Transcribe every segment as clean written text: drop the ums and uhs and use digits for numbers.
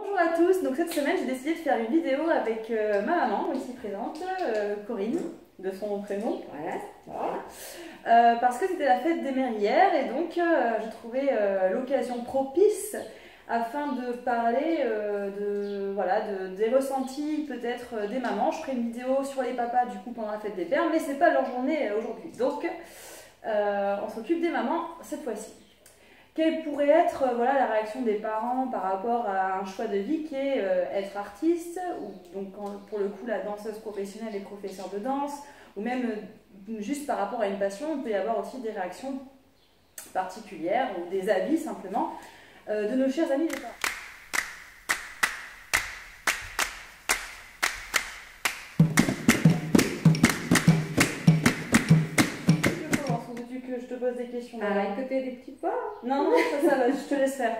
Bonjour à tous, donc cette semaine j'ai décidé de faire une vidéo avec ma maman, ici présente, Corinne, de son prénom, voilà. Parce que c'était la fête des mères hier et donc j'ai trouvé l'occasion propice afin de parler des ressentis peut-être des mamans. Je ferai une vidéo sur les papas du coup pendant la fête des pères, mais c'est pas leur journée aujourd'hui, donc on s'occupe des mamans cette fois-ci. Quelle pourrait être la réaction des parents par rapport à un choix de vie qui est être artiste, ou donc pour le coup la danseuse professionnelle et professeur de danse, ou même juste par rapport à une passion, il peut y avoir aussi des réactions particulières ou des avis simplement de nos chers amis des parents. Que je te pose des questions. Écouter des petits pois. Non, ça va, je te laisse faire.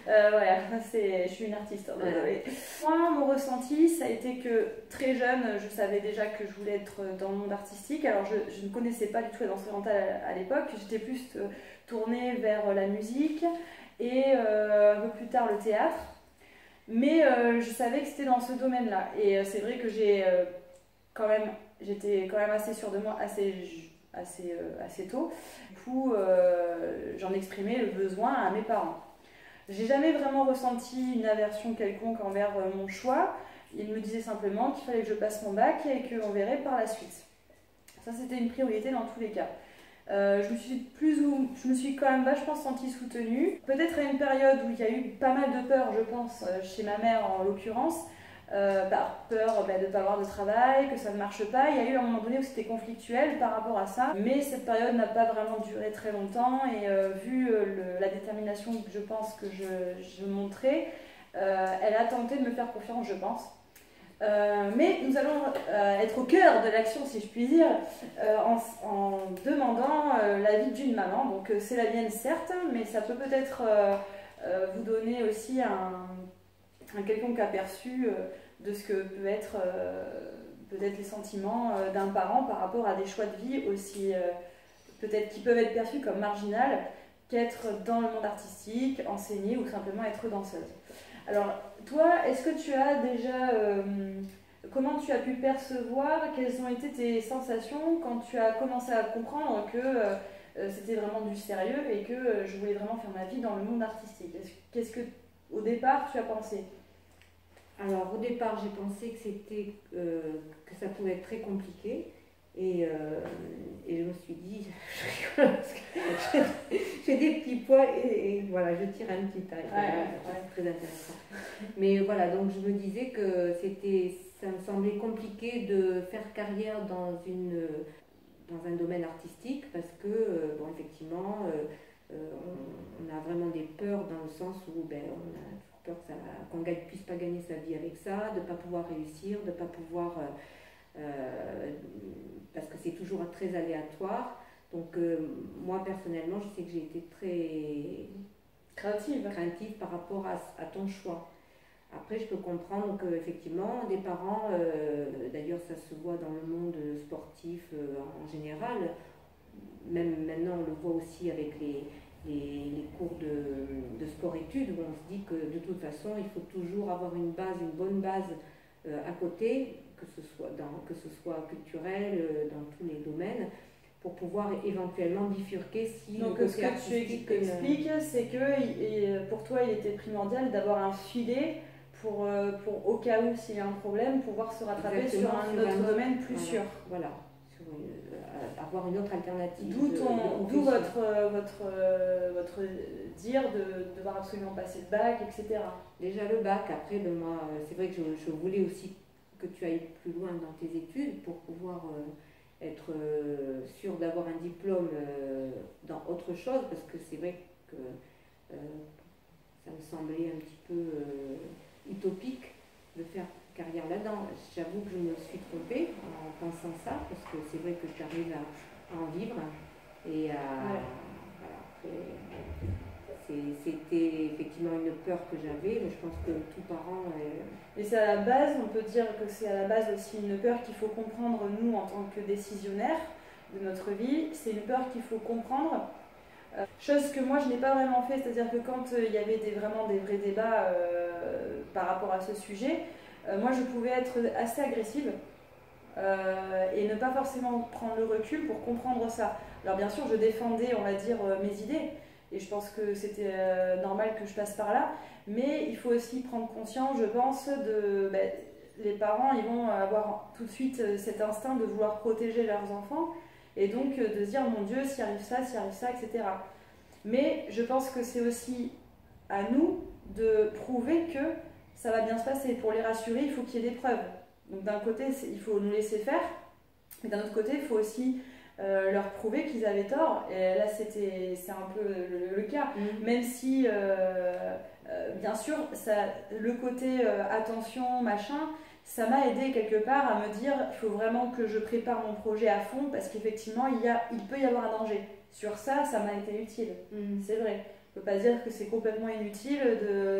Voilà, je suis une artiste, hein, désolée. Moi, mon ressenti, ça a été que très jeune, je savais déjà que je voulais être dans le monde artistique. Alors, je ne connaissais pas du tout la danse orientale à l'époque. J'étais plus tournée vers la musique et un peu plus tard le théâtre. Mais je savais que c'était dans ce domaine-là. Et c'est vrai que j'étais quand même assez sûre de moi, assez tôt. Du coup, j'en exprimais le besoin à mes parents. J'ai jamais vraiment ressenti une aversion quelconque envers mon choix. Ils me disaient simplement qu'il fallait que je passe mon bac et qu'on verrait par la suite. Ça, c'était une priorité dans tous les cas. Je me suis quand même vachement sentie soutenue. Peut-être à une période où il y a eu pas mal de peur, je pense, chez ma mère en l'occurrence. Par peur de ne pas avoir de travail, que ça ne marche pas. Il y a eu un moment donné où c'était conflictuel par rapport à ça, mais cette période n'a pas vraiment duré très longtemps et vu la détermination que je pense que je montrais, elle a tenté de me faire confiance, je pense. Mais nous allons être au cœur de l'action, si je puis dire, en demandant l'avis d'une maman. Donc c'est la mienne certes, mais ça peut peut-être vous donner aussi un quelconque aperçu de ce que peut être peut-être les sentiments d'un parent par rapport à des choix de vie aussi peut-être qui peuvent être perçus comme marginal qu'être dans le monde artistique, enseigner ou simplement être danseuse. Alors toi, est-ce que tu as déjà comment tu as pu percevoir, quelles ont été tes sensations quand tu as commencé à comprendre que c'était vraiment du sérieux et que je voulais vraiment faire ma vie dans le monde artistique? Qu'est-ce que au départ tu as pensé? Alors au départ j'ai pensé que ça pouvait être très compliqué et je me suis dit j'ai des petits pois et voilà, je tire un petit taille, c'est très intéressant. Mais voilà, donc je me disais que ça me semblait compliqué de faire carrière dans un domaine artistique parce que bon, effectivement on a vraiment des peurs dans le sens où on a peur qu'on ne puisse pas gagner sa vie avec ça, de ne pas pouvoir réussir, de ne pas pouvoir... parce que c'est toujours très aléatoire. Donc moi personnellement, je sais que j'ai été très craintive par rapport à ton choix. Après, je peux comprendre qu'effectivement, des parents, d'ailleurs ça se voit dans le monde sportif en général, même maintenant on le voit aussi avec les cours de sport-études où on se dit que de toute façon il faut toujours avoir une bonne base à côté, que ce soit culturel, dans tous les domaines, pour pouvoir éventuellement bifurquer si... Donc ce que tu expliques, c'est que pour toi il était primordial d'avoir un filet pour au cas où s'il y a un problème, pouvoir se rattraper sur un autre domaine plus sûr. Voilà. Avoir une autre alternative. D'où votre dire de devoir absolument passer le bac, etc. Déjà le bac, après moi c'est vrai que je voulais aussi que tu ailles plus loin dans tes études pour pouvoir être sûr d'avoir un diplôme dans autre chose, parce que c'est vrai que ça me semblait un petit peu utopique de faire carrière là-dedans. J'avoue que je me suis trompée en pensant ça, parce que c'est vrai que j'arrive à en vivre et c'était effectivement une peur que j'avais, mais je pense que tout parent... Et c'est à la base, on peut dire que c'est à la base aussi une peur qu'il faut comprendre nous en tant que décisionnaires de notre vie, c'est une peur qu'il faut comprendre. Chose que moi je n'ai pas vraiment fait, c'est-à-dire que quand il y avait vraiment des vrais débats par rapport à ce sujet, moi je pouvais être assez agressive et ne pas forcément prendre le recul pour comprendre ça. Alors bien sûr, je défendais, on va dire, mes idées, et je pense que c'était normal que je passe par là, mais il faut aussi prendre conscience, je pense, les parents, ils vont avoir tout de suite cet instinct de vouloir protéger leurs enfants, et donc de se dire, mon Dieu, s'il arrive ça, etc. Mais je pense que c'est aussi à nous de prouver que ça va bien se passer. Pour les rassurer, il faut qu'il y ait des preuves. Donc d'un côté, il faut nous laisser faire, mais d'un autre côté, il faut aussi leur prouver qu'ils avaient tort. Et là, c'est un peu le cas. Même si, bien sûr, le côté attention, machin, ça m'a aidé quelque part à me dire il faut vraiment que je prépare mon projet à fond parce qu'effectivement, il peut y avoir un danger. Sur ça, ça m'a été utile. C'est vrai. Je ne peux pas dire que c'est complètement inutile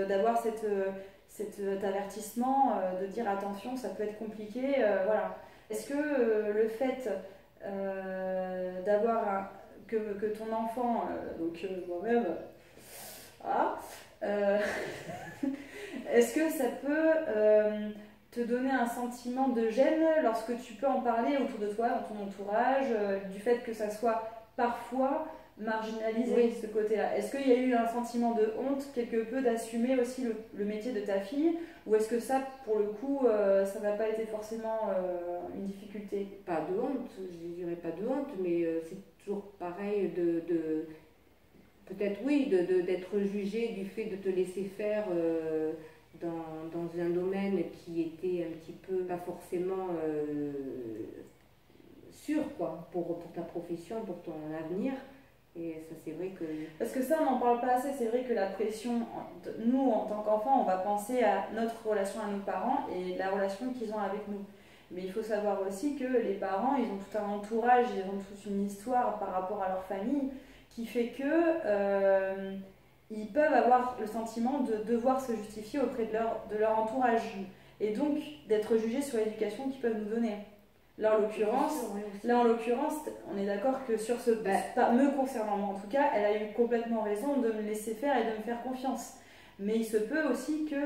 d'avoir cet avertissement, de dire attention, ça peut être compliqué. Voilà. Est-ce que le fait d'avoir que ton enfant, donc moi-même, voilà, est-ce que ça peut te donner un sentiment de gêne lorsque tu peux en parler autour de toi, dans ton entourage, du fait que ça soit parfois marginalisé, ce côté-là? Est-ce qu'il y a eu un sentiment de honte quelque peu d'assumer aussi le métier de ta fille, ou est-ce que ça, pour le coup, ça n'a pas été forcément une difficulté? Pas de honte, je dirais pas de honte, mais c'est toujours pareil peut-être oui, d'être jugé du fait de te laisser faire dans un domaine qui était un petit peu pas forcément sûr quoi, pour ta profession, pour ton avenir. Et ça, c'est vrai que... Parce que ça, on n'en parle pas assez. C'est vrai que la pression, nous, en tant qu'enfants, on va penser à notre relation à nos parents et la relation qu'ils ont avec nous. Mais il faut savoir aussi que les parents, ils ont tout un entourage, ils ont toute une histoire par rapport à leur famille qui fait que ils peuvent avoir le sentiment de devoir se justifier auprès de leur entourage. Et donc, d'être jugés sur l'éducation qu'ils peuvent nous donner. Là, en l'occurrence, on est d'accord que sur me concernant moi en tout cas, elle a eu complètement raison de me laisser faire et de me faire confiance. Mais il se peut aussi que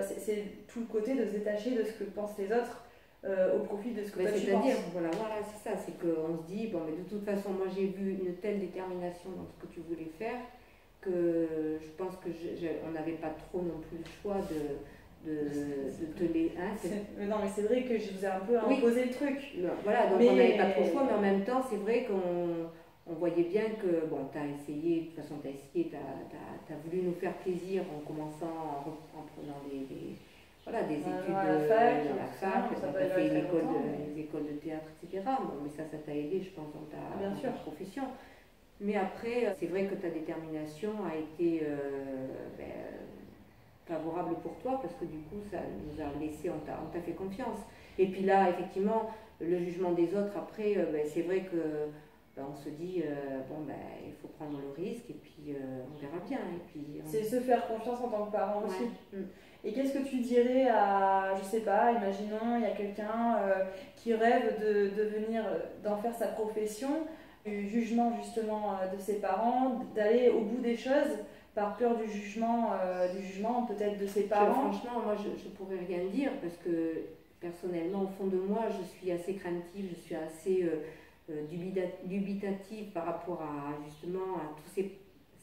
c'est tout le côté de se détacher de ce que pensent les autres au profit de ce que toi tu penses. C'est-à-dire, voilà, c'est ça, c'est qu'on se dit, bon, mais de toute façon, moi j'ai vu une telle détermination dans ce que tu voulais faire que je pense que on n'avait pas trop non plus le choix de te les... Non, mais c'est vrai que je vous ai un peu imposé le truc. Non, voilà, donc on n'avait pas trop le choix, mais en même temps, c'est vrai qu'on voyait bien que, bon, tu as essayé, de toute façon, tu as voulu nous faire plaisir en commençant, en prenant des études dans la fac, tu as fait les écoles de théâtre, etc. Bon, mais ça t'a aidé, je pense, dans ta profession. Mais après, c'est vrai que ta détermination a été favorable pour toi parce que du coup ça nous a laissé, on t'a fait confiance. Et puis là effectivement le jugement des autres après c'est vrai que on se dit il faut prendre le risque et puis on verra bien. Et puis c'est se faire confiance en tant que parent aussi. Et qu'est-ce que tu dirais à, je sais pas, imaginons il y a quelqu'un qui rêve d'en faire sa profession, du jugement justement de ses parents, d'aller au bout des choses par peur du jugement peut-être de ses parents? Franchement, moi je pourrais rien dire parce que personnellement, au fond de moi, je suis assez craintive, je suis assez dubitative par rapport à justement à tous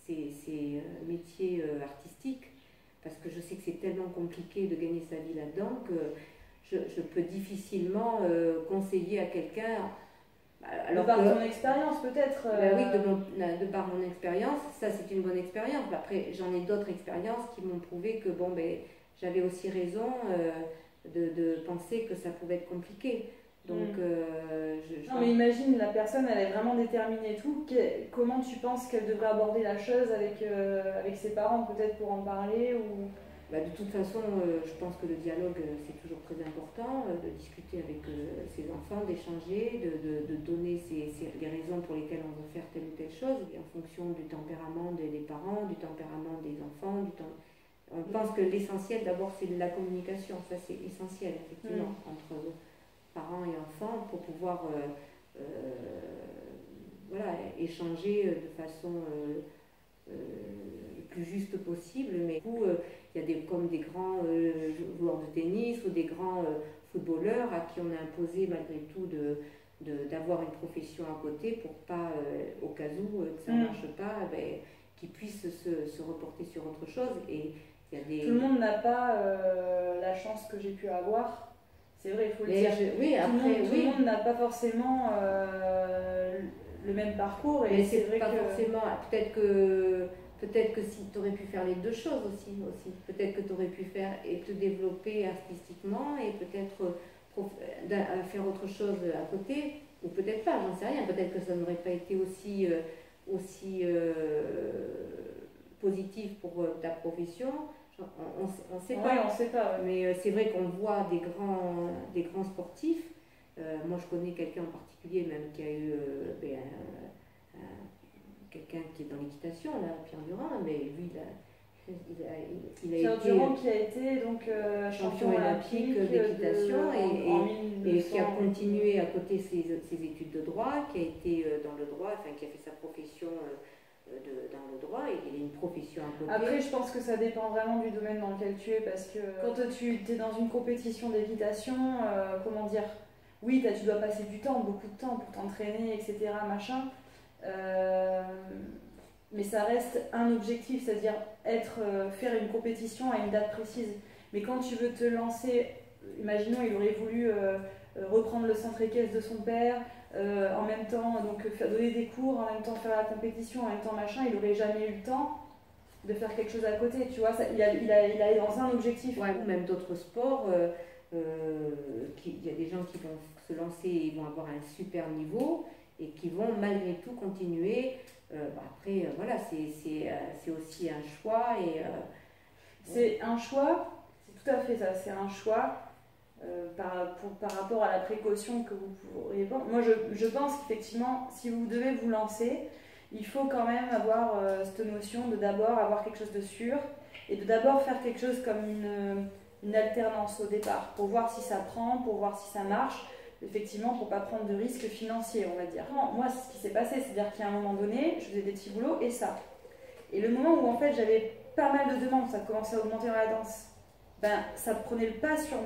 ces métiers artistiques parce que je sais que c'est tellement compliqué de gagner sa vie là-dedans que je peux difficilement conseiller à quelqu'un. Alors par ton expérience peut-être oui, de par mon expérience, ça c'est une bonne expérience. Après, j'en ai d'autres expériences qui m'ont prouvé que j'avais aussi raison de penser que ça pouvait être compliqué. Donc, non, mais imagine, la personne, elle est vraiment déterminée et tout. Comment tu penses qu'elle devrait aborder la chose avec ses parents, peut-être pour en parler ou... De toute façon, je pense que le dialogue, c'est toujours très important, de discuter avec ses enfants, d'échanger, de donner les raisons pour lesquelles on veut faire telle ou telle chose, en fonction du tempérament des parents, du tempérament des enfants. On pense que l'essentiel, d'abord, c'est la communication. Ça, c'est essentiel, effectivement, entre parents et enfants, pour pouvoir échanger de façon... le plus juste possible, mais du coup, il y a comme des grands joueurs de tennis ou des grands footballeurs à qui on a imposé malgré tout d'avoir une profession à côté pour pas, au cas où que ça ne marche pas, qu'ils puissent se reporter sur autre chose. Et il y a des... Tout le monde n'a pas la chance que j'ai pu avoir. C'est vrai, il faut le dire. Tout le monde n'a pas forcément le même parcours. Et c'est vrai pas forcément. Peut-être que si tu aurais pu faire les deux choses aussi. Peut-être que tu aurais pu faire et te développer artistiquement et peut-être faire autre chose à côté, ou peut-être pas, j'en sais rien. Peut-être que ça n'aurait pas été aussi positif pour ta profession. On ne sait pas. Ouais, on sait pas. Ouais. Mais c'est vrai qu'on voit des grands sportifs. Moi, je connais quelqu'un en particulier même qui a eu quelqu'un qui est dans l'équitation, là, Pierre Durand, mais lui, Pierre Durand qui a été donc champion olympique d'équitation et qui a continué à côté ses études de droit, qui a été dans le droit, enfin qui a fait sa profession dans le droit, et il a une profession à côté. Après, je pense que ça dépend vraiment du domaine dans lequel tu es, parce que quand tu es dans une compétition d'équitation, comment dire, oui, tu dois passer du temps, beaucoup de temps pour t'entraîner, etc., machin. Mais ça reste un objectif, c'est-à-dire faire une compétition à une date précise. Mais quand tu veux te lancer, imaginons, il aurait voulu reprendre le centre équestre de son père, en même temps donc donner des cours, en même temps faire la compétition, en même temps machin, il n'aurait jamais eu le temps de faire quelque chose à côté, tu vois, il a dans un objectif. Ouais, ou même d'autres sports, il y a des gens qui vont se lancer et vont avoir un super niveau et qui vont malgré tout continuer. Après, voilà, c'est aussi un choix. C'est un choix, c'est tout à fait ça, c'est un choix. Par rapport à la précaution que vous pourriez prendre. Moi, je pense qu'effectivement, si vous devez vous lancer, il faut quand même avoir cette notion de d'abord avoir quelque chose de sûr et de d'abord faire quelque chose comme une alternance au départ pour voir si ça prend, pour voir si ça marche, effectivement, pour ne pas prendre de risques financiers, on va dire. Moi, c'est ce qui s'est passé, c'est-à-dire qu'à un moment donné, je faisais des petits boulots et ça. Et le moment où en fait j'avais pas mal de demandes, ça commençait à augmenter dans la danse. Ça prenait le pas sur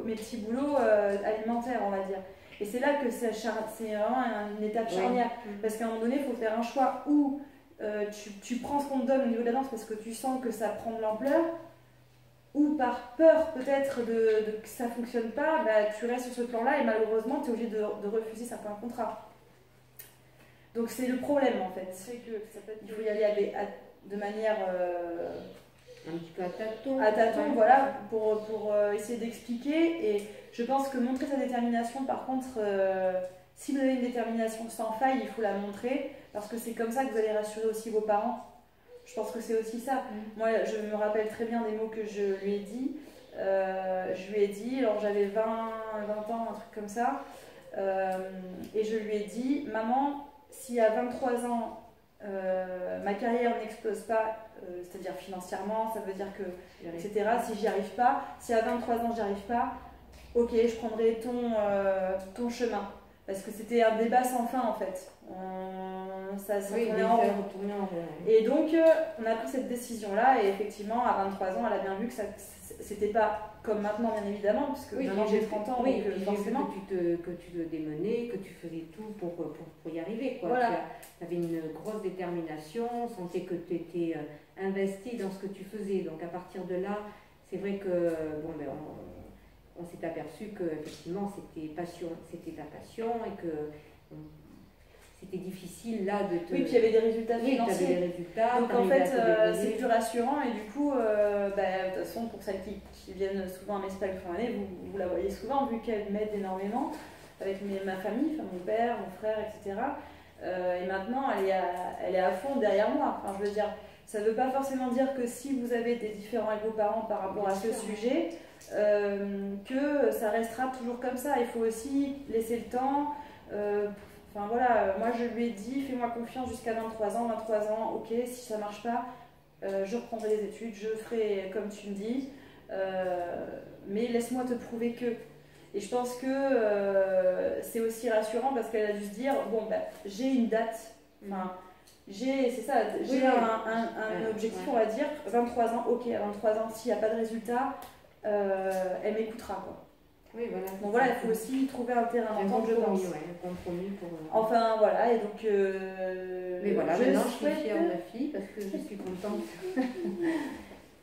mes petits boulots alimentaires, on va dire. Et c'est là que c'est vraiment une étape charnière. Oui. Parce qu'à un moment donné, il faut faire un choix où tu prends ce qu'on te donne au niveau de la danse parce que tu sens que ça prend de l'ampleur, ou par peur peut-être que ça ne fonctionne pas, tu restes sur ce plan-là et malheureusement, tu es obligé de refuser certains contrats. Donc c'est le problème en fait. C'est qu'il faut y aller de manière... un petit peu à tâtons. À tâtons, voilà, pour essayer d'expliquer. Et je pense que montrer sa détermination, par contre, si vous avez une détermination sans faille, il faut la montrer, parce que c'est comme ça que vous allez rassurer aussi vos parents. Je pense que c'est aussi ça. Moi, je me rappelle très bien des mots que je lui ai dit. Je lui ai dit, alors j'avais 20 ans, un truc comme ça, et je lui ai dit, maman, si à 23 ans, ma carrière n'explose pas, c'est-à-dire financièrement, ça veut dire que, etc., si j'y arrive pas, si à 23 ans j'y arrive pas, ok, je prendrai ton chemin. Parce que c'était un débat sans fin en fait. Ça se tournait en rond. Et donc, on a pris cette décision-là, et effectivement, à 23 ans, elle a bien vu que c'était pas comme maintenant, bien évidemment, parce que maintenant j'ai 30 ans, oui, donc forcément. Que tu te démenais, que tu faisais tout pour y arriver. Quoi. Voilà. Tu avais une grosse détermination, on sentait que tu étais investi dans ce que tu faisais. Donc à partir de là, c'est vrai que on s'est aperçu que effectivement c'était ta passion et que c'était difficile là de te... Oui, puis il y avait des résultats financiers. Tu avais des résultats. Donc en fait, c'est plus rassurant et du coup, de toute façon, pour celles qui viennent souvent à Mespal fin d'année, vous la voyez souvent, vu qu'elle m'aide énormément avec ma famille, enfin, mon père, mon frère, etc. Et maintenant, elle est à fond derrière moi. Enfin, je veux dire, ça ne veut pas forcément dire que si vous avez des différends avec vos parents par rapport à ce sujet, que ça restera toujours comme ça. Il faut aussi laisser le temps. Enfin voilà, moi je lui ai dit, fais-moi confiance jusqu'à 23 ans, ok, si ça marche pas, je reprendrai les études, je ferai comme tu me dis, mais laisse-moi te prouver que. Et je pense que c'est aussi rassurant parce qu'elle a dû se dire, bon, j'ai une date, enfin, c'est ça, j'ai un objectif, on va dire, 23 ans, ok, à 23 ans, s'il n'y a pas de résultat, elle m'écoutera, quoi. Oui, voilà. Donc voilà, il faut aussi trouver un terrain d'entente, je pense. Ouais, un compromis pour... Enfin, voilà, et donc... mais voilà, maintenant je suis fière de ma fille parce que je suis contente.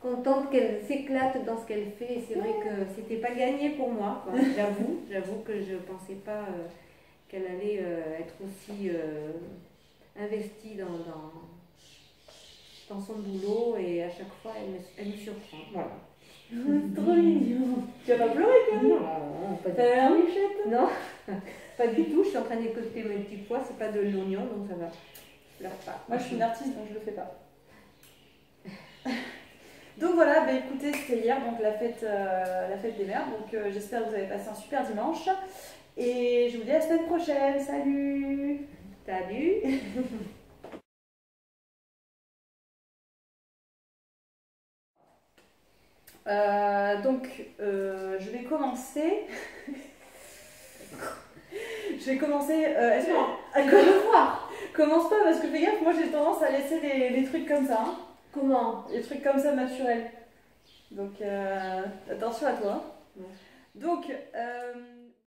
Contente qu'elle s'éclate dans ce qu'elle fait. Et c'est vrai que c'était pas gagné pour moi, j'avoue que je pensais pas qu'elle allait être aussi investie dans son boulot, et à chaque fois elle me surprend. Voilà. C'est trop mignon. Tu vas pas pleurer quand même? Non, pas du tout. T'as l'air michette? Non, pas du tout. Je suis en train d'écouter mes petits pois, c'est pas de l'oignon, donc ça va. Je pleure pas. Moi je suis une artiste, donc je le fais pas. Donc voilà, bah écoutez, c'était hier, donc la fête des mères. Donc j'espère que vous avez passé un super dimanche. Et je vous dis à la semaine prochaine. Salut! Salut! Je vais commencer. Est-ce que tu vas le voir? Commence pas parce que fais gaffe, moi j'ai tendance à laisser les trucs comme ça. Hein. Comment? Les trucs comme ça naturels. Donc attention à toi. Ouais. Donc